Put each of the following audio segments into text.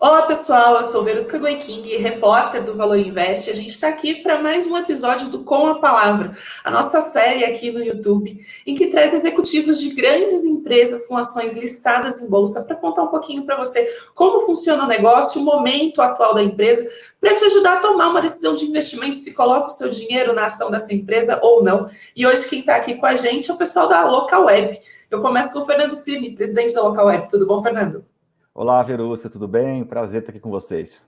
Olá pessoal, eu sou Verusca Goiking, repórter do Valor Invest. A gente está aqui para mais um episódio do Com a Palavra, a nossa série aqui no YouTube, em que traz executivos de grandes empresas com ações listadas em bolsa para contar um pouquinho para você como funciona o negócio, o momento atual da empresa, para te ajudar a tomar uma decisão de investimento, se coloca o seu dinheiro na ação dessa empresa ou não. E hoje quem está aqui com a gente é o pessoal da Local Web. Eu começo com o Fernando Cirne, presidente da Local Web. Tudo bom, Fernando? Olá, Verusca, tudo bem? Prazer estar aqui com vocês.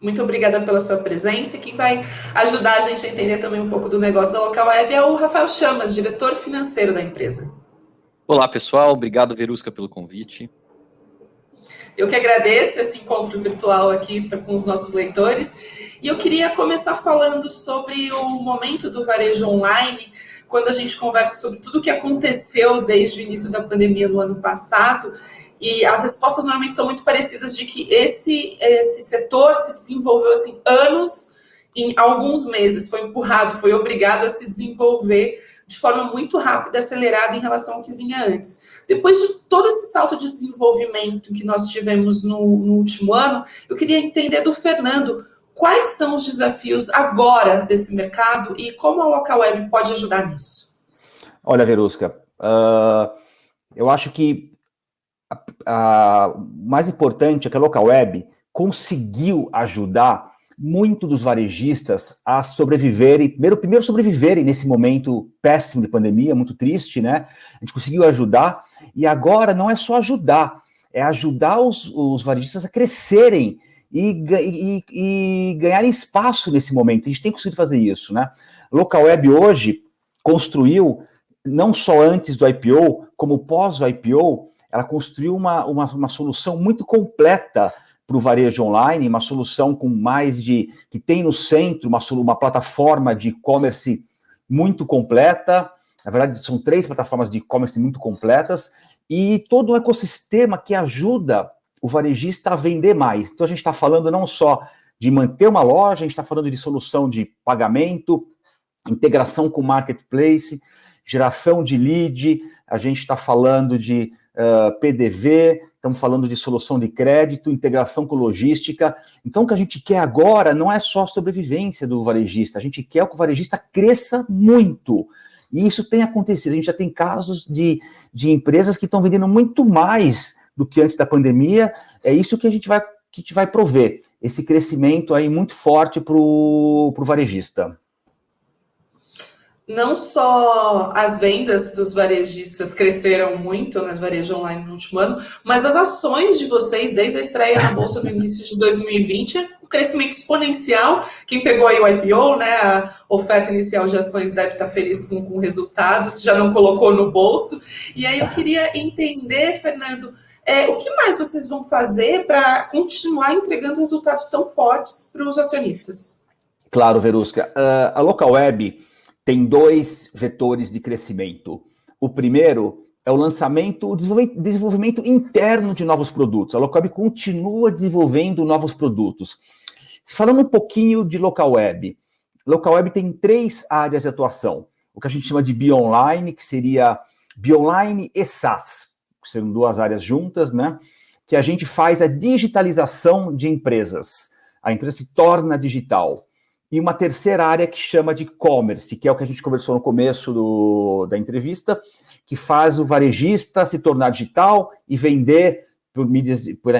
Muito obrigada pela sua presença. E quem vai ajudar a gente a entender também um pouco do negócio da Local Web é o Rafael Chamas, diretor financeiro da empresa. Olá, pessoal. Obrigado, Verusca, pelo convite. Eu que agradeço esse encontro virtual aqui com os nossos leitores. E eu queria começar falando sobre o momento do varejo online, quando a gente conversa sobre tudo o que aconteceu desde o início da pandemia no ano passado. E as respostas normalmente são muito parecidas de que esse setor se desenvolveu assim, anos em alguns meses, foi empurrado, foi obrigado a se desenvolver de forma muito rápida, acelerada em relação ao que vinha antes. Depois de todo esse salto de desenvolvimento que nós tivemos no último ano, eu queria entender do Fernando quais são os desafios agora desse mercado e como a Local Web pode ajudar nisso. Olha, Verusca, eu acho que o mais importante é que a Local Web conseguiu ajudar muito dos varejistas a sobreviverem, primeiro sobreviverem nesse momento péssimo de pandemia, muito triste, né? A gente conseguiu ajudar, e agora não é só ajudar, é ajudar os varejistas a crescerem e ganharem espaço nesse momento. A gente tem conseguido fazer isso, né? A Local Web hoje construiu, não só antes do IPO, como pós o IPO, ela construiu uma solução muito completa para o varejo online, uma solução com que tem no centro uma plataforma de e-commerce muito completa. Na verdade, são 3 plataformas de e-commerce muito completas e todo um ecossistema que ajuda o varejista a vender mais. Então, a gente está falando não só de manter uma loja, a gente está falando de solução de pagamento, integração com o marketplace, geração de lead, a gente está falando de PDV, estamos falando de solução de crédito, integração com logística. Então, o que a gente quer agora não é só a sobrevivência do varejista, a gente quer que o varejista cresça muito. E isso tem acontecido, a gente já tem casos de empresas que estão vendendo muito mais do que antes da pandemia. É isso que a gente vai prover, esse crescimento aí muito forte para o varejista. Não só as vendas dos varejistas cresceram muito no varejo online no último ano, mas as ações de vocês, desde a estreia na Bolsa no início de 2020, um crescimento exponencial. Quem pegou aí o IPO, né, a oferta inicial de ações deve estar feliz com o resultado, se já não colocou no bolso. E aí eu queria entender, Fernando, o que mais vocês vão fazer para continuar entregando resultados tão fortes para os acionistas? Claro, Verusca. A Local Web tem 2 vetores de crescimento. O primeiro é o lançamento, o desenvolvimento interno de novos produtos. A Local Web continua desenvolvendo novos produtos. Falando um pouquinho de Local Web. Local Web tem 3 áreas de atuação. O que a gente chama de Bi-Online, que seria Bi-Online e SaaS, que seriam 2 áreas juntas, né? Que a gente faz a digitalização de empresas. A empresa se torna digital. E uma terceira área que chama de e-commerce, que é o que a gente conversou no começo da entrevista, que faz o varejista se tornar digital e vender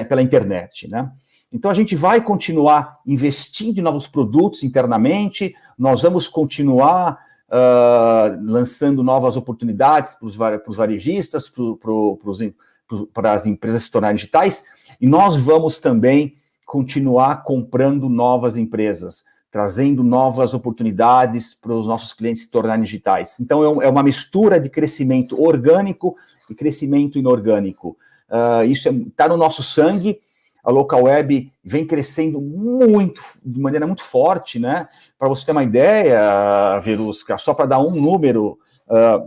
pela internet, né? Então, a gente vai continuar investindo em novos produtos internamente, nós vamos continuar lançando novas oportunidades para os varejistas, para as empresas se tornarem digitais, e nós vamos também continuar comprando novas empresas, trazendo novas oportunidades para os nossos clientes se tornarem digitais. Então, é uma mistura de crescimento orgânico e crescimento inorgânico. Isso está no nosso sangue. A Local Web vem crescendo de maneira muito forte, né? Para você ter uma ideia, Verusca, só para dar um número,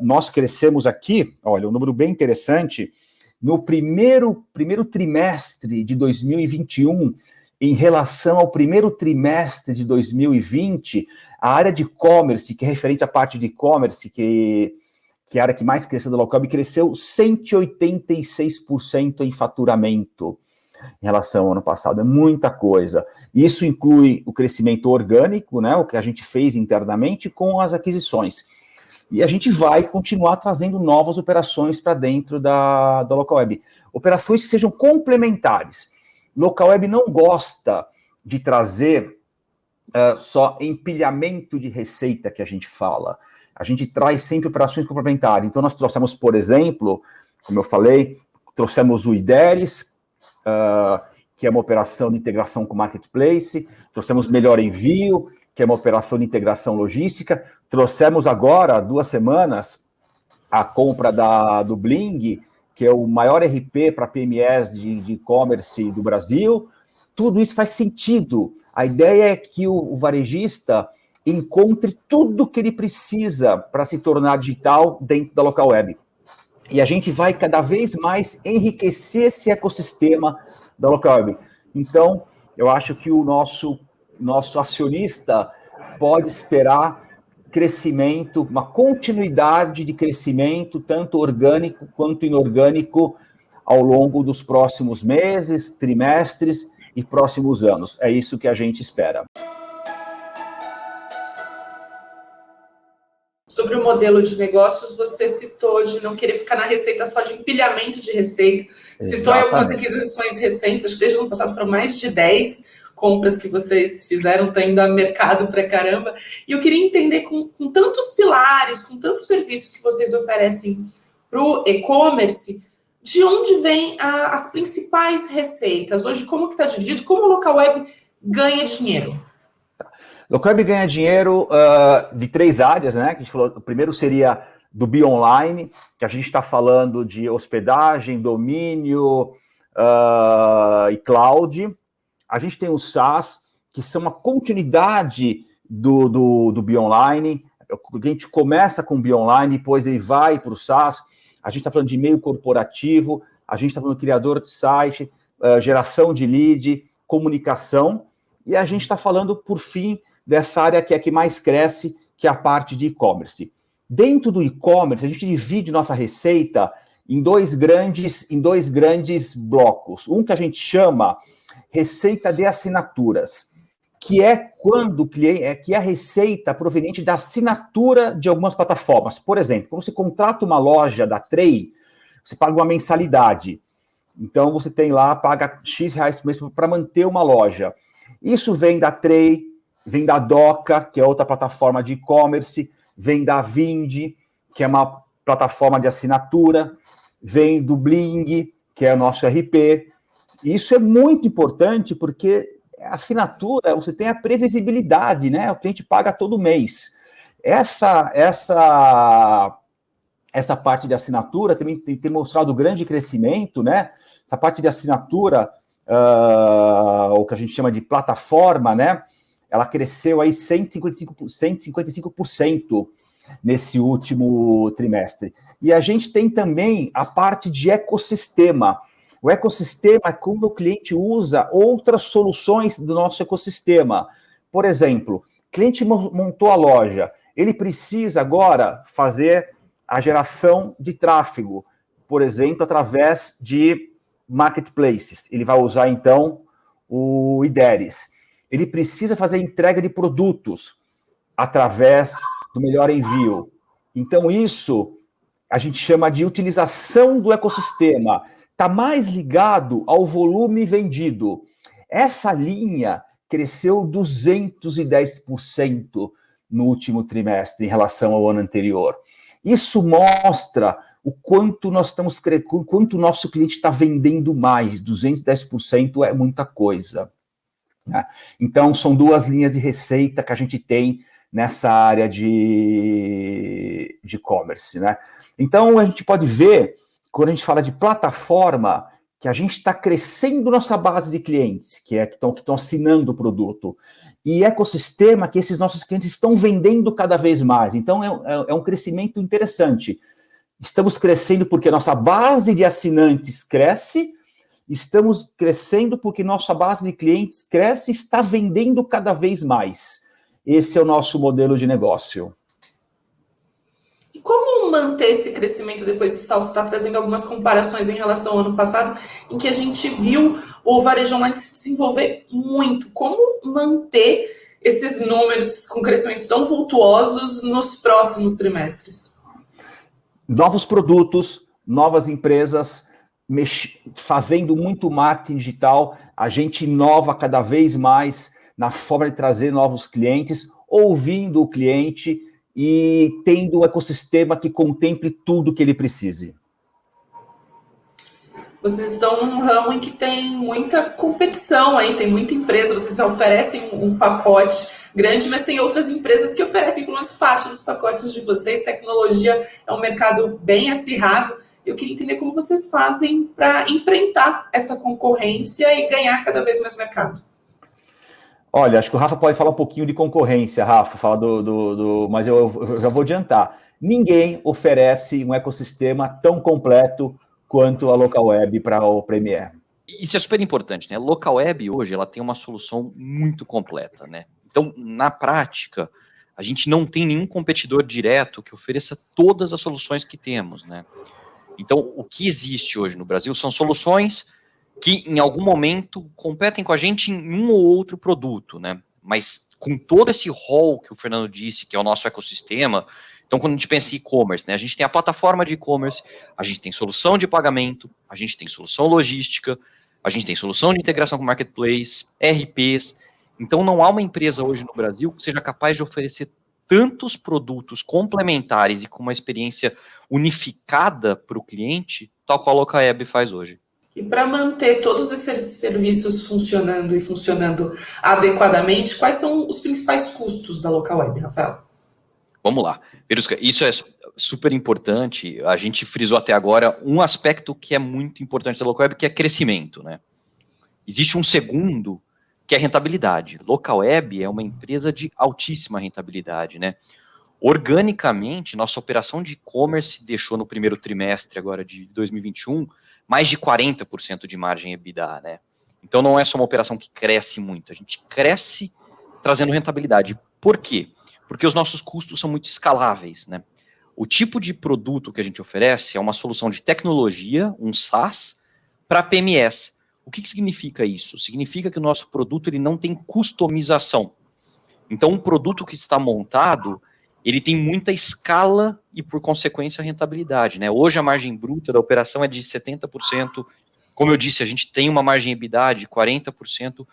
nós crescemos aqui, olha, um número bem interessante, no primeiro trimestre de 2021, em relação ao primeiro trimestre de 2020, a área de e-commerce, que é referente à parte de e-commerce, que é a área que mais cresceu da Local Web, cresceu 186% em faturamento. em relação ao ano passado, é muita coisa. Isso inclui o crescimento orgânico, né, o que a gente fez internamente com as aquisições. E a gente vai continuar trazendo novas operações para dentro da Local Web. Operações que sejam complementares. Local Web não gosta de trazer só empilhamento de receita que a gente fala. A gente traz sempre operações complementares. Então, nós trouxemos, por exemplo, como eu falei, trouxemos o IDERES, que é uma operação de integração com o Marketplace, trouxemos Melhor Envio, que é uma operação de integração logística, trouxemos agora, há 2 semanas, a compra do Bling, que é o maior RP para PMEs de e-commerce do Brasil. Tudo isso faz sentido. A ideia é que o varejista encontre tudo que ele precisa para se tornar digital dentro da Local Web. E a gente vai cada vez mais enriquecer esse ecossistema da Local Web. Então, eu acho que o nosso acionista pode esperar crescimento, uma continuidade de crescimento, tanto orgânico quanto inorgânico, ao longo dos próximos meses, trimestres e próximos anos. É isso que a gente espera. Sobre o modelo de negócios, você citou de não querer ficar na receita só de empilhamento de receita. Citou aí algumas aquisições recentes, acho que desde o ano passado foram mais de 10 compras que vocês fizeram, estão indo a mercado pra caramba. E eu queria entender, com tantos pilares, com tantos serviços que vocês oferecem para o e-commerce, de onde vêm as principais receitas? Hoje, como que está dividido? Como o Local Web ganha dinheiro? Local Web ganha dinheiro de 3 áreas, né? Que a gente falou. O primeiro seria do Be-Online, que a gente está falando de hospedagem, domínio e cloud. A gente tem o SaaS, que são uma continuidade do Be-Online. A gente começa com o Be-Online, depois ele vai para o SaaS. A gente está falando de e-mail corporativo, a gente está falando de criador de site, geração de lead, comunicação. E a gente está falando, por fim, dessa área que é a que mais cresce, que é a parte de e-commerce. Dentro do e-commerce, a gente divide nossa receita em dois grandes blocos. Um que a gente chama receita de assinaturas, que é quando o cliente, que é a receita proveniente da assinatura de algumas plataformas. Por exemplo, quando você contrata uma loja da Tray, você paga uma mensalidade. Então, você tem lá, paga X reais por mês para manter uma loja. Isso vem da Tray, vem da Doca, que é outra plataforma de e-commerce, vem da Vindi, que é uma plataforma de assinatura, vem do Bling, que é o nosso RP. Isso é muito importante porque a assinatura, você tem a previsibilidade, né? O cliente paga todo mês. Essa parte de assinatura também tem mostrado grande crescimento, né? Essa parte de assinatura, o que a gente chama de plataforma, né? Ela cresceu aí 155% nesse último trimestre. E a gente tem também a parte de ecossistema. O ecossistema é quando o cliente usa outras soluções do nosso ecossistema. Por exemplo, o cliente montou a loja, ele precisa agora fazer a geração de tráfego, por exemplo, através de marketplaces. Ele vai usar, então, o IDERES. Ele precisa fazer entrega de produtos através do Melhor Envio. Então, isso a gente chama de utilização do ecossistema. Está mais ligado ao volume vendido. Essa linha cresceu 210% no último trimestre em relação ao ano anterior. Isso mostra o quanto nós estamos o quanto o nosso cliente está vendendo mais. 210% é muita coisa, né? Então, são 2 linhas de receita que a gente tem nessa área de e-commerce, né? Então, a gente pode ver, quando a gente fala de plataforma, que a gente está crescendo nossa base de clientes, que estão assinando o produto, e ecossistema, que esses nossos clientes estão vendendo cada vez mais. Então, é um crescimento interessante. Estamos crescendo porque nossa base de assinantes cresce, estamos crescendo porque nossa base de clientes cresce e está vendendo cada vez mais. Esse é o nosso modelo de negócio. E E como manter esse crescimento depois de salto? Você está trazendo algumas comparações em relação ao ano passado, em que a gente viu o varejo online se desenvolver muito. Como manter esses números com crescimentos tão vultuosos nos próximos trimestres? Novos produtos, novas empresas, fazendo muito marketing digital, a gente inova cada vez mais na forma de trazer novos clientes, ouvindo o cliente e tendo um ecossistema que contemple tudo que ele precise. Vocês estão num ramo em que tem muita competição aí, tem muita empresa, vocês oferecem um pacote grande, mas tem outras empresas que oferecem pelo menos parte dos pacotes de vocês. Tecnologia é um mercado bem acirrado. Eu queria entender como vocês fazem para enfrentar essa concorrência e ganhar cada vez mais mercado. Olha, acho que o Rafa pode falar um pouquinho de concorrência, Rafa, fala mas eu já vou adiantar. Ninguém oferece um ecossistema tão completo quanto a Local Web para o Premier. Isso é super importante, né? A Local Web hoje ela tem uma solução muito completa, né? Então, na prática, a gente não tem nenhum competidor direto que ofereça todas as soluções que temos, né? Então, o que existe hoje no Brasil são soluções que, em algum momento, competem com a gente em um ou outro produto, né? Mas com todo esse rol que o Fernando disse, que é o nosso ecossistema, então, quando a gente pensa em e-commerce, né, a gente tem a plataforma de e-commerce, a gente tem solução de pagamento, a gente tem solução logística, a gente tem solução de integração com marketplace, RPs. Então, não há uma empresa hoje no Brasil que seja capaz de oferecer tantos produtos complementares e com uma experiência unificada para o cliente, tal qual a Local Web faz hoje. E para manter todos esses serviços funcionando e funcionando adequadamente, quais são os principais custos da Local Web, Rafael? Vamos lá. Verusca, isso é super importante. A gente frisou até agora um aspecto que é muito importante da Local Web, que é crescimento, né? Existe um segundo, que é rentabilidade. Local Web é uma empresa de altíssima rentabilidade, né? Organicamente, nossa operação de e-commerce deixou no primeiro trimestre agora de 2021 mais de 40% de margem EBITDA, né? Então não é só uma operação que cresce muito, a gente cresce trazendo rentabilidade. Por quê? Porque os nossos custos são muito escaláveis, né? O tipo de produto que a gente oferece é uma solução de tecnologia, um SaaS, para PMS. O que significa isso? Significa que o nosso produto ele não tem customização. Então, um produto que está montado, ele tem muita escala e, por consequência, rentabilidade, né? Hoje, a margem bruta da operação é de 70%. Como eu disse, a gente tem uma margem EBITDA de 40%.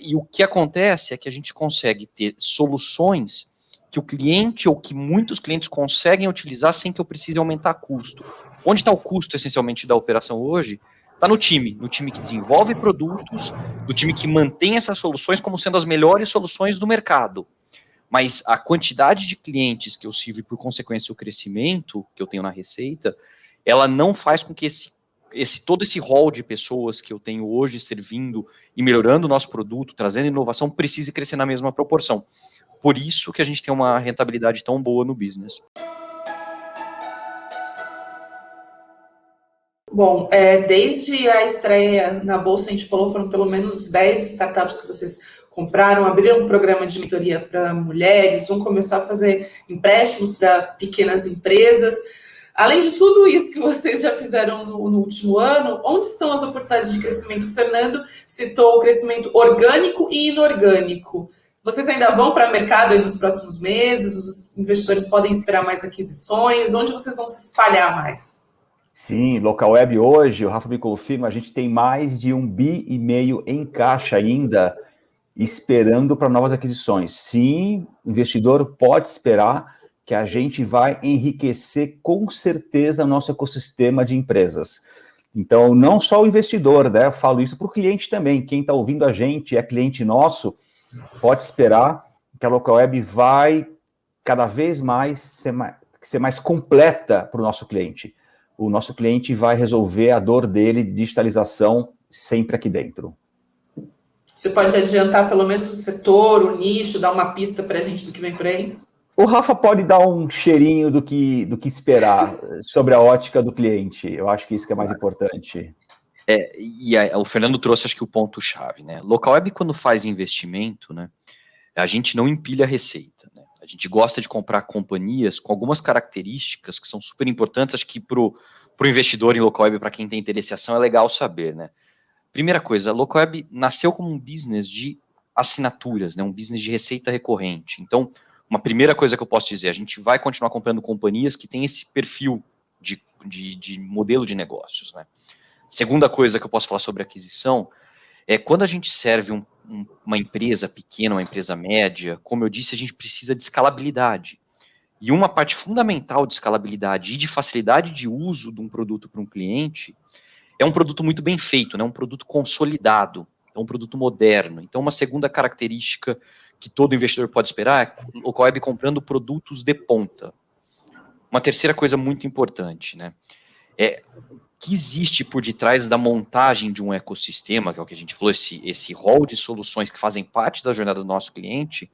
E o que acontece é que a gente consegue ter soluções que o cliente ou que muitos clientes conseguem utilizar sem que eu precise aumentar custo. Onde está o custo, essencialmente, da operação hoje? Está no time que desenvolve produtos, no time que mantém essas soluções como sendo as melhores soluções do mercado. Mas a quantidade de clientes que eu sirvo e, por consequência, o crescimento que eu tenho na receita, ela não faz com que todo esse rol de pessoas que eu tenho hoje servindo e melhorando o nosso produto, trazendo inovação, precise crescer na mesma proporção. Por isso que a gente tem uma rentabilidade tão boa no business. Bom, desde a estreia na Bolsa, a gente falou, foram pelo menos 10 startups que vocês compraram, abriram um programa de mentoria para mulheres, vão começar a fazer empréstimos para pequenas empresas. Além de tudo isso que vocês já fizeram no último ano, onde estão as oportunidades de crescimento? O Fernando citou o crescimento orgânico e inorgânico. Vocês ainda vão para o mercado aí nos próximos meses? Os investidores podem esperar mais aquisições? Onde vocês vão se espalhar mais? Sim, Local Web hoje, o Rafa me confirma, a gente tem mais de 1,5 bi em caixa ainda, esperando para novas aquisições. Sim, o investidor pode esperar que a gente vai enriquecer com certeza o nosso ecossistema de empresas. Então, não só o investidor, né? Eu falo isso para o cliente também. Quem está ouvindo a gente é cliente nosso, pode esperar que a Local Web vai cada vez mais ser mais completa para o nosso cliente. O nosso cliente vai resolver a dor dele de digitalização sempre aqui dentro. Você pode adiantar pelo menos o setor, o nicho, dar uma pista para a gente do que vem por aí? O Rafa pode dar um cheirinho do que esperar sobre a ótica do cliente. Eu acho que isso que é mais importante. O Fernando trouxe, acho que o ponto-chave, né? Local Web, quando faz investimento, né, a gente não empilha a receita, né? gente gosta de comprar companhias com algumas características que são super importantes, acho que para o investidor em local web, para quem tem interesse em ação, é legal saber, né? Primeira coisa, a local web nasceu como um business de assinaturas, né? Um business de receita recorrente. Então, uma primeira coisa que eu posso dizer, a gente vai continuar comprando companhias que têm esse perfil de modelo de negócios, né? Segunda coisa que eu posso falar sobre aquisição é quando a gente serve uma empresa pequena, uma empresa média, como eu disse, a gente precisa de escalabilidade. E uma parte fundamental de escalabilidade e de facilidade de uso de um produto para um cliente é um produto muito bem feito, né? Um produto consolidado, é um produto moderno. Então, uma segunda característica que todo investidor pode esperar é local web comprando produtos de ponta. Uma terceira coisa muito importante, né? É que existe por detrás da montagem de um ecossistema, que é o que a gente falou, esse rol de soluções que fazem parte da jornada do nosso cliente,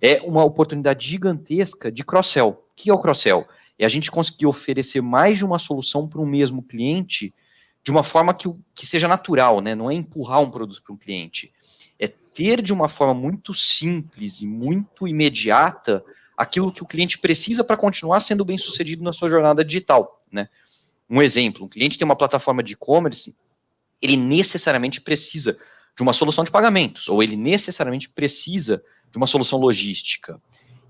é uma oportunidade gigantesca de cross-sell. O que é o cross-sell? É a gente conseguir oferecer mais de uma solução para um mesmo cliente de uma forma que seja natural, né? Não é empurrar um produto para um cliente. É ter de uma forma muito simples e muito imediata aquilo que o cliente precisa para continuar sendo bem sucedido na sua jornada digital, né? Um exemplo, um cliente tem uma plataforma de e-commerce, ele necessariamente precisa de uma solução de pagamentos, ou ele necessariamente precisa de uma solução logística.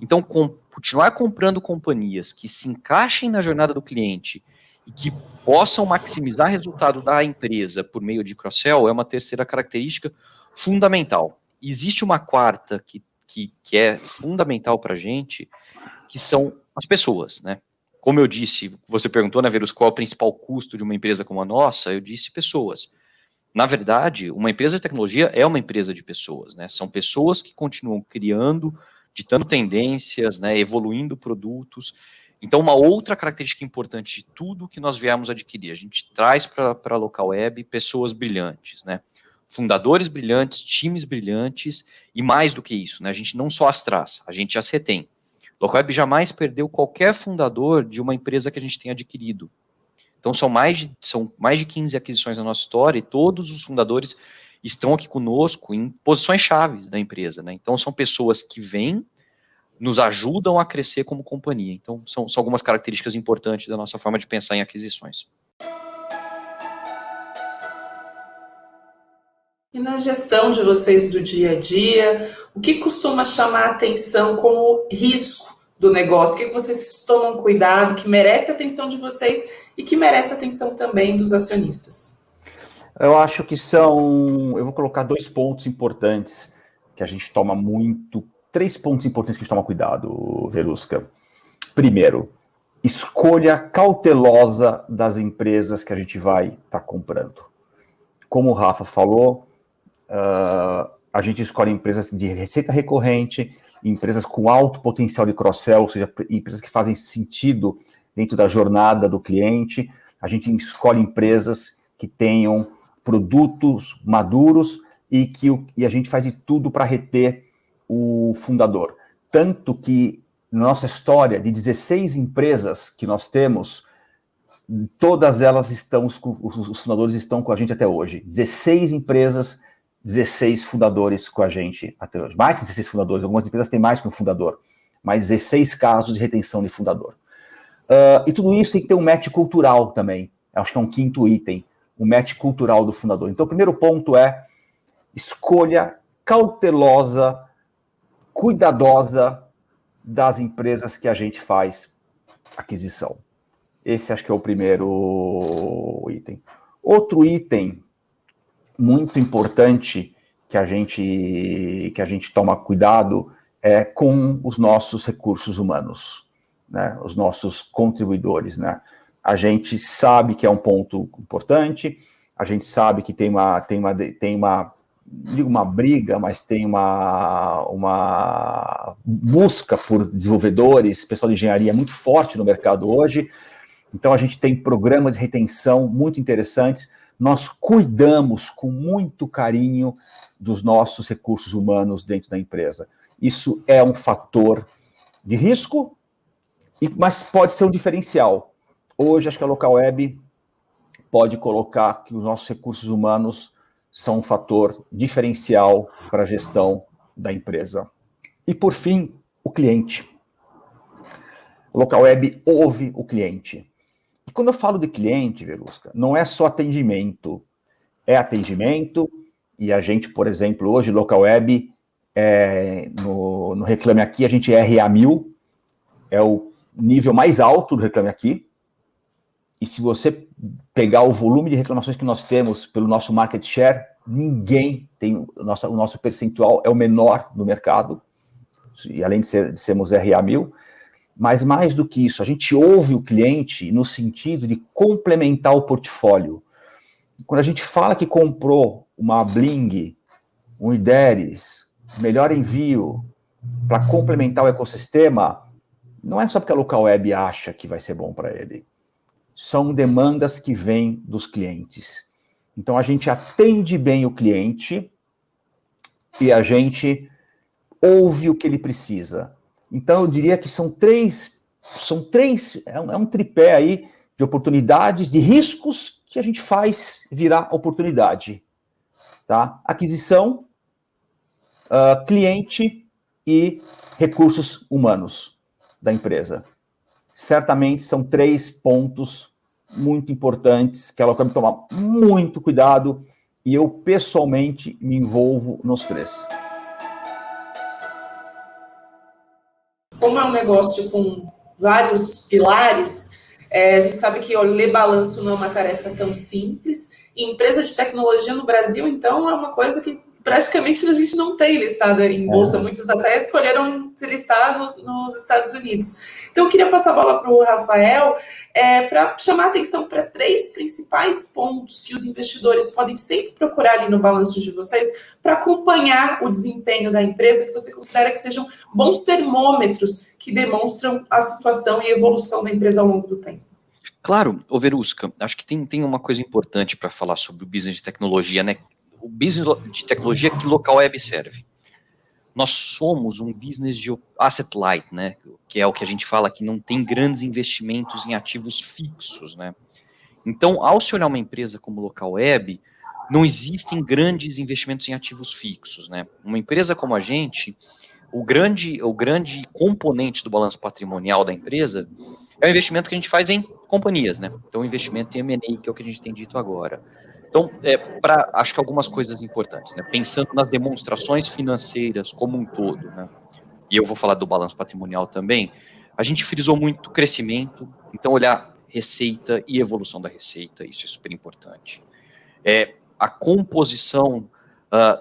Então, continuar comprando companhias que se encaixem na jornada do cliente e que possam maximizar o resultado da empresa por meio de cross-sell é uma terceira característica fundamental. Existe uma quarta que é fundamental para a gente, que são as pessoas, né? Como eu disse, você perguntou, né, Verus, qual é o principal custo de uma empresa como a nossa? Eu disse pessoas. Na verdade, uma empresa de tecnologia é uma empresa de pessoas, né? São pessoas que continuam criando, ditando tendências, né, evoluindo produtos. Então, uma outra característica importante de tudo que nós viemos adquirir, a gente traz para a local web pessoas brilhantes, né? Fundadores brilhantes, times brilhantes, e mais do que isso, né? A gente não só as traz, a gente as retém. Local web jamais perdeu qualquer fundador de uma empresa que a gente tenha adquirido. Então, são mais de 15 aquisições na nossa história e todos os fundadores estão aqui conosco em posições chaves da empresa, né? Então, são pessoas que vêm, nos ajudam a crescer como companhia. Então, são algumas características importantes da nossa forma de pensar em aquisições. E na gestão de vocês do dia a dia, o que costuma chamar a atenção como risco do negócio? O que vocês tomam cuidado, que merece a atenção de vocês e que merece a atenção também dos acionistas? Eu acho que eu vou colocar 2 pontos importantes que a gente toma 3 pontos importantes que a gente toma cuidado, Verusca. Primeiro, escolha cautelosa das empresas que a gente vai estar comprando. Como o Rafa falou, a gente escolhe empresas de receita recorrente, empresas com alto potencial de cross-sell, ou seja, empresas que fazem sentido dentro da jornada do cliente. A gente escolhe empresas que tenham produtos maduros e a gente faz de tudo para reter o fundador. Tanto que, na nossa história, de 16 empresas que nós temos, todas elas os fundadores estão com a gente até hoje. 16 empresas, 16 fundadores com a gente até hoje. Mais que 16 fundadores, algumas empresas têm mais que um fundador, mas 16 casos de retenção de fundador. E tudo isso tem que ter um match cultural também. Acho que é um 5º item, o match cultural do fundador. Então, o primeiro ponto é escolha cautelosa, cuidadosa das empresas que a gente faz aquisição. Esse acho que é o primeiro item. Outro item muito importante que a gente toma cuidado é com os nossos recursos humanos, né? Os nossos contribuidores, né? A gente sabe que é um ponto importante, a gente sabe que tem uma digo uma briga, mas tem uma busca por desenvolvedores, pessoal de engenharia muito forte no mercado hoje. Então, a gente tem programas de retenção muito interessantes. Nós cuidamos com muito carinho dos nossos recursos humanos dentro da empresa. Isso é um fator de risco, mas pode ser um diferencial. Hoje, acho que a local web pode colocar que os nossos recursos humanos são um fator diferencial para a gestão da empresa. E, por fim, o cliente. A Local Web ouve o cliente. E quando eu falo de cliente, Verusca, não é só atendimento. É atendimento, e a gente, por exemplo, hoje, Local Web, no Reclame Aqui, a gente é RA1000, é o nível mais alto do Reclame Aqui. E se você pegar o volume de reclamações que nós temos pelo nosso market share, ninguém tem, o nosso percentual é o menor do mercado, e além de sermos RA1000, mas mais do que isso, a gente ouve o cliente no sentido de complementar o portfólio. Quando a gente fala que comprou uma Bling, um IDERES, melhor envio, para complementar o ecossistema, não é só porque a Local Web acha que vai ser bom para ele. São demandas que vêm dos clientes. Então, a gente atende bem o cliente e a gente ouve o que ele precisa. Então, eu diria que são três, é um tripé aí de oportunidades, de riscos que a gente faz virar oportunidade. Tá? Aquisição, cliente e recursos humanos da empresa. Certamente são 3 pontos muito importantes que ela tem que tomar muito cuidado e eu pessoalmente me envolvo nos 3. Como é um negócio com vários pilares, a gente sabe que ler balanço não é uma tarefa tão simples. E empresa de tecnologia no Brasil, então, é uma coisa que praticamente a gente não tem listada em bolsa. Muitos até escolheram se listar nos Estados Unidos. Então, eu queria passar a bola para o Rafael para chamar a atenção para 3 principais pontos que os investidores podem sempre procurar ali no balanço de vocês para acompanhar o desempenho da empresa, que você considera que sejam bons termômetros que demonstram a situação e evolução da empresa ao longo do tempo. Claro, Verusca, acho que tem uma coisa importante para falar sobre o business de tecnologia, né? O business de tecnologia que Local Web serve. Nós somos um business de asset light, né? Que é o que a gente fala que não tem grandes investimentos em ativos fixos, né? Então, ao se olhar uma empresa como Local Web, não existem grandes investimentos em ativos fixos, né? Uma empresa como a gente, o grande componente do balanço patrimonial da empresa é o investimento que a gente faz em companhias, né? Então, o investimento em M&A, que é o que a gente tem dito agora. Então, acho que algumas coisas importantes, né? Pensando nas demonstrações financeiras como um todo, né? E eu vou falar do balanço patrimonial também, a gente frisou muito crescimento, então olhar receita e evolução da receita, isso é super importante. A composição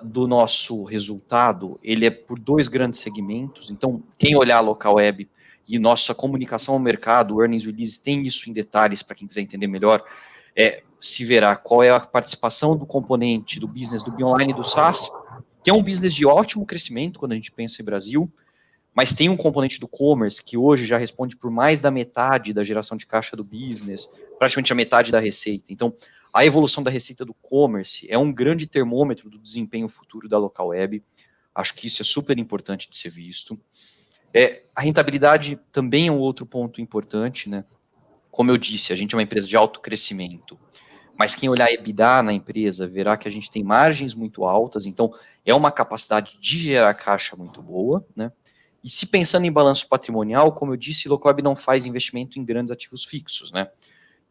do nosso resultado, ele é por 2 grandes segmentos, então quem olhar a Local Web e nossa comunicação ao mercado, o Earnings Release, tem isso em detalhes para quem quiser entender melhor, se verá qual é a participação do componente do business do Bionline e do SaaS, que é um business de ótimo crescimento quando a gente pensa em Brasil, mas tem um componente do commerce que hoje já responde por mais da metade da geração de caixa do business, praticamente a metade da receita. Então, a evolução da receita do commerce é um grande termômetro do desempenho futuro da Local Web. Acho que isso é super importante de ser visto. A rentabilidade também é um outro ponto importante, né? Como eu disse, a gente é uma empresa de alto crescimento, mas quem olhar EBITDA na empresa verá que a gente tem margens muito altas, então é uma capacidade de gerar caixa muito boa, né? E se pensando em balanço patrimonial, como eu disse, Local Web não faz investimento em grandes ativos fixos, né?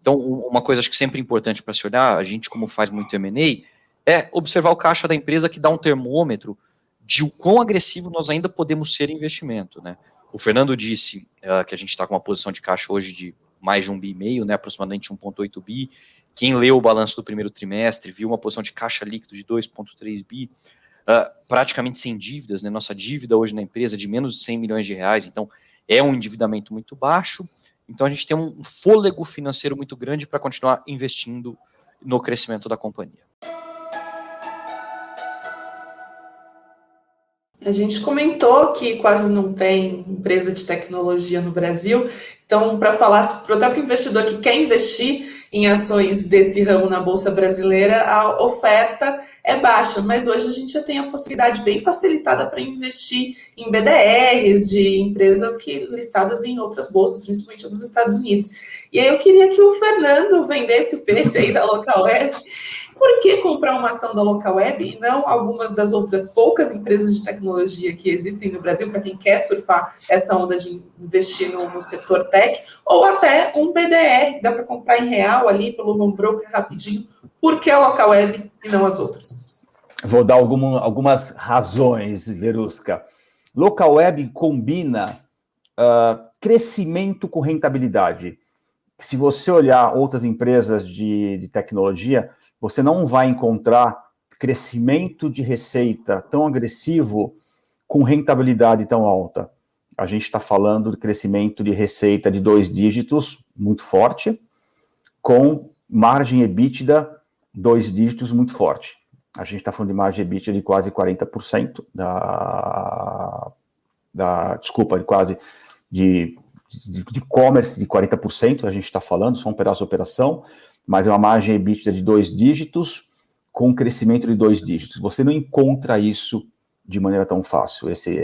Então, uma coisa acho que sempre importante para se olhar, a gente como faz muito M&A, é observar o caixa da empresa que dá um termômetro de o quão agressivo nós ainda podemos ser em investimento, né? O Fernando disse que a gente está com uma posição de caixa hoje de mais de 1,5 bi, né, aproximadamente 1,8 bi. Quem leu o balanço do primeiro trimestre viu uma posição de caixa líquido de 2,3 bi, praticamente sem dívidas, né? Nossa dívida hoje na empresa é de menos de 100 milhões de reais, então é um endividamento muito baixo. Então a gente tem um fôlego financeiro muito grande para continuar investindo no crescimento da companhia. A gente comentou que quase não tem empresa de tecnologia no Brasil, então, para falar, até para o investidor que quer investir em ações desse ramo na Bolsa Brasileira, a oferta é baixa, mas hoje a gente já tem a possibilidade bem facilitada para investir em BDRs de empresas listadas em outras bolsas, principalmente dos Estados Unidos. E aí eu queria que o Fernando vendesse o peixe aí da Local Web por que comprar uma ação da Localweb e não algumas das outras poucas empresas de tecnologia que existem no Brasil, para quem quer surfar essa onda de investir no setor tech, ou até um BDR, que dá para comprar em real ali pelo home broker rapidinho. Por que a Localweb e não as outras? Vou dar algumas razões, Verusca. Localweb combina crescimento com rentabilidade. Se você olhar outras empresas de tecnologia, você não vai encontrar crescimento de receita tão agressivo com rentabilidade tão alta. A gente está falando de crescimento de receita de 2 dígitos, muito forte, com margem EBITDA 2 dígitos muito forte. A gente está falando de margem EBITDA de quase 40%, de e-commerce de 40%, a gente está falando, só um pedaço de operação, mas é uma margem EBITDA de 2 dígitos, com crescimento de 2 dígitos. Você não encontra isso de maneira tão fácil. Esse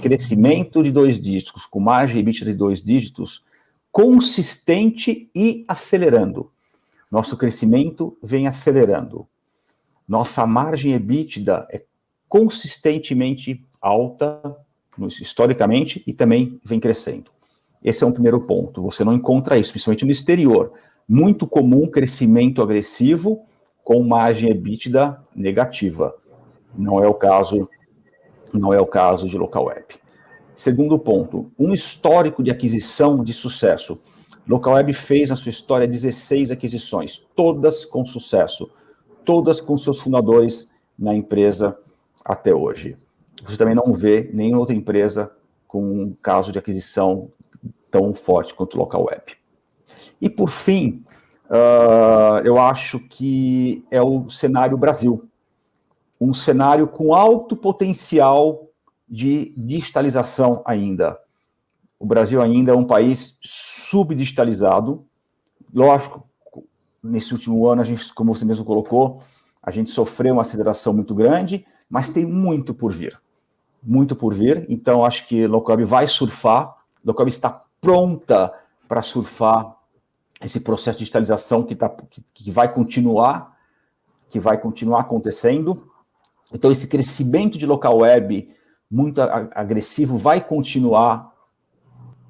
crescimento de 2 dígitos, com margem EBITDA de 2 dígitos, consistente e acelerando. Nosso crescimento vem acelerando. Nossa margem EBITDA é consistentemente alta, historicamente, e também vem crescendo. Esse é um primeiro ponto. Você não encontra isso, principalmente no exterior. Muito comum crescimento agressivo com margem EBITDA negativa. Não é o caso de Localweb. Segundo ponto, um histórico de aquisição de sucesso. Localweb fez na sua história 16 aquisições, todas com sucesso, todas com seus fundadores na empresa até hoje. Você também não vê nenhuma outra empresa com um caso de aquisição tão forte quanto o Localweb. E, por fim, eu acho que é o cenário Brasil. Um cenário com alto potencial de digitalização ainda. O Brasil ainda é um país subdigitalizado. Lógico, nesse último ano, a gente, como você mesmo colocou, a gente sofreu uma aceleração muito grande, mas tem muito por vir. Muito por vir. Então, acho que a Localweb vai surfar. A Localweb está pronta para surfar esse processo de digitalização que vai continuar acontecendo. Então, esse crescimento de Localweb muito agressivo vai continuar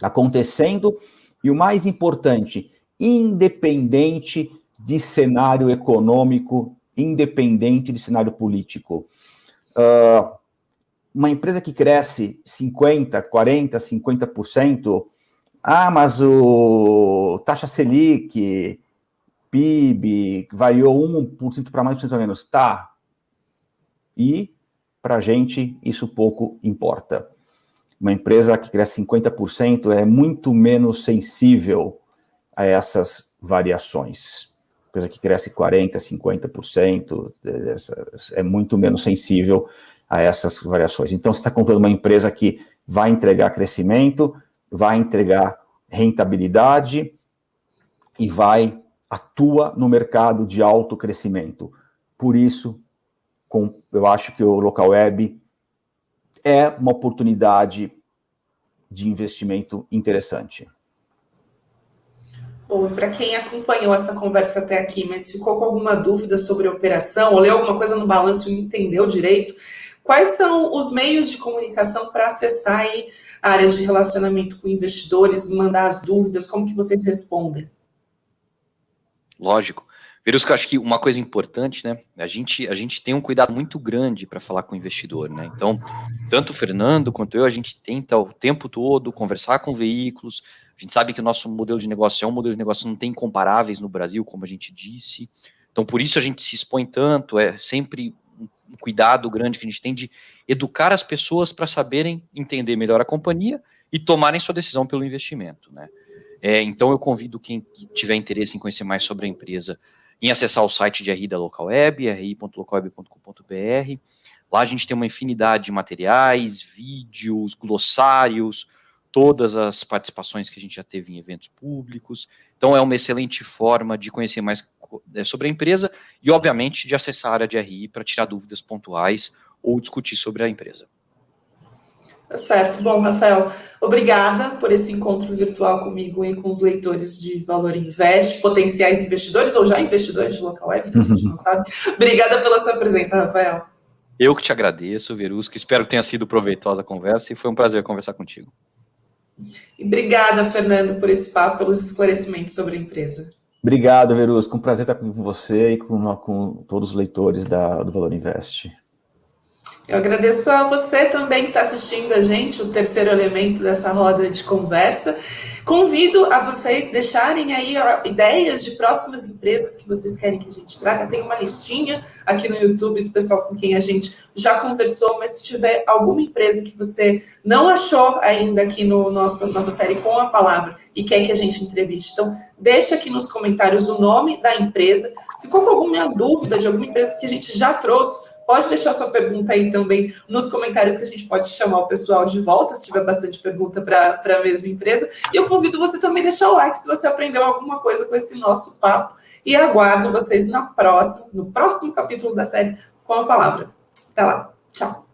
acontecendo. E o mais importante, independente de cenário econômico, independente de cenário político. Uma empresa que cresce 50%, 40%, 50%, mas o taxa Selic, PIB, variou 1% para mais, 1% para menos. Tá. E, para a gente, isso pouco importa. Uma empresa que cresce 50% é muito menos sensível a essas variações. Uma empresa que cresce 40%, 50% é muito menos sensível a essas variações. Então, você está comprando uma empresa que vai entregar crescimento, vai entregar rentabilidade e atua no mercado de alto crescimento. Por isso, eu acho que o Localweb é uma oportunidade de investimento interessante. Bom, para quem acompanhou essa conversa até aqui, mas ficou com alguma dúvida sobre a operação, ou leu alguma coisa no balanço e não entendeu direito, quais são os meios de comunicação para acessar aí áreas de relacionamento com investidores, mandar as dúvidas, como que vocês respondem? Lógico. Verusca, acho que uma coisa importante, né? A gente tem um cuidado muito grande para falar com o investidor, né? Então, tanto o Fernando quanto eu, a gente tenta o tempo todo conversar com veículos. A gente sabe que o nosso modelo de negócio é um modelo de negócio que não tem incomparáveis no Brasil, como a gente disse. Então, por isso a gente se expõe tanto, é sempre um cuidado grande que a gente tem de educar as pessoas para saberem entender melhor a companhia e tomarem sua decisão pelo investimento, né? Então, eu convido quem tiver interesse em conhecer mais sobre a empresa em acessar o site de RI da Localweb, ri.localweb.com.br. Lá a gente tem uma infinidade de materiais, vídeos, glossários, todas as participações que a gente já teve em eventos públicos. Então, é uma excelente forma de conhecer mais sobre a empresa e, obviamente, de acessar a área de RI para tirar dúvidas pontuais ou discutir sobre a empresa. Certo. Bom, Rafael, obrigada por esse encontro virtual comigo e com os leitores de Valor Invest, potenciais investidores ou já investidores de Local Web, que a gente não sabe. Obrigada pela sua presença, Rafael. Eu que te agradeço, Verusca. Espero que tenha sido proveitosa a conversa e foi um prazer conversar contigo. E obrigada, Fernando, por esse papo, pelos esclarecimentos sobre a empresa. Obrigado, Verusca. Um prazer estar com você e com todos os leitores do Valor Invest. Eu agradeço a você também que está assistindo a gente, o terceiro elemento dessa roda de conversa. Convido a vocês deixarem aí ideias de próximas empresas que vocês querem que a gente traga. Tem uma listinha aqui no YouTube do pessoal com quem a gente já conversou, mas se tiver alguma empresa que você não achou ainda aqui no nossa série Com a Palavra e quer que a gente entreviste, então deixa aqui nos comentários o nome da empresa. Ficou com alguma dúvida de alguma empresa que a gente já trouxe? Pode deixar sua pergunta aí também nos comentários que a gente pode chamar o pessoal de volta, se tiver bastante pergunta para a mesma empresa. E eu convido você também a deixar o like se você aprendeu alguma coisa com esse nosso papo. E aguardo vocês no próximo capítulo da série Com a Palavra. Até lá. Tchau.